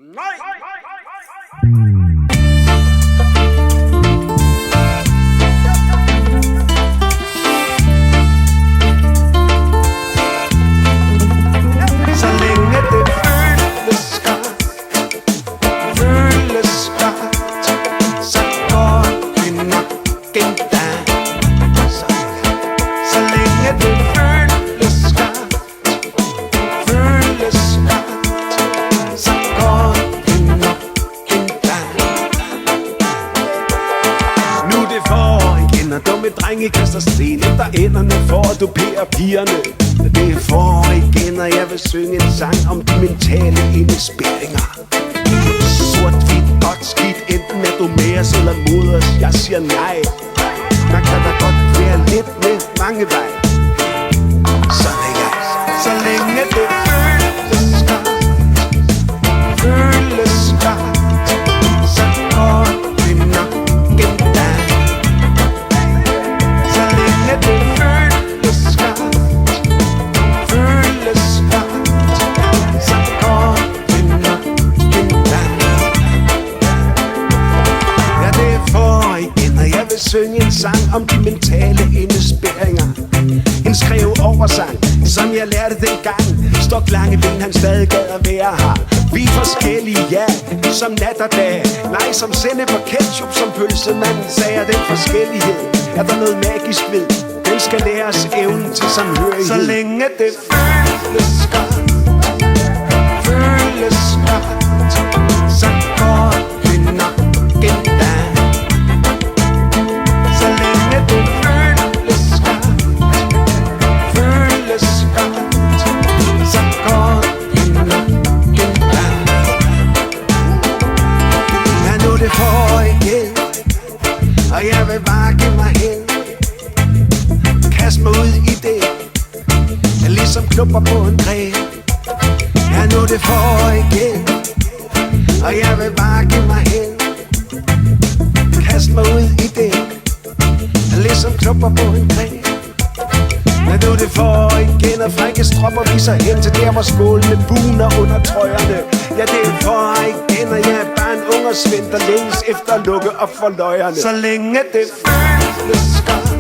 Så længe det føles godt, så går det nok en dag. Så længe det føles godt, så går det nok en dag. Nu er det forår igen, og dumme drenge kaster sten efter enderne for at dupere pigerne. Det er forår igen, og jeg vil synge en sang om de mentale indespærringer. Sort-hvidt, godt skidt, enten er du med os eller mod os. Jeg siger nej. Man kan da godt være lidt med mange veje. Sådan er jeg. Så længe det føles godt, så går det nok en dag. Så længe det føles godt, så går det nok en dag. Ja, det er forår igen, og jeg vil synge en sang om de mentale indespærringer. En skrev oversang, som jeg lærte dengang. Stok lange ben, han stadig gad at være her. Vi er forskellige, ja, som nat og dag. Nej, som sennep og ketchup, som pølsemanden sagde. Og den forskellighed er der noget magisk ved. Den skal læres evnen til samhørighed. Så længe det føles godt, så går det nok en dag. Så længe det føles godt, så går det nok en dag. Ja, nu er det forår igen, og jeg vil bare give mig hen. Kast mig ud i det, jeg ligesom knupper på en gren. Ja, nu er det forår igen, og jeg vil bare give mig hen. Kast mig ud i det, jeg ligesom knupper på en gren. Ja, nu er det forår igen, og frække stropper viser hen til der, hvor skålene buner under trøjerne. Ja, det er forår igen, og jeg er bare en ung og svend, der længes efter at lukke op for løjerne. Så længe det føles godt,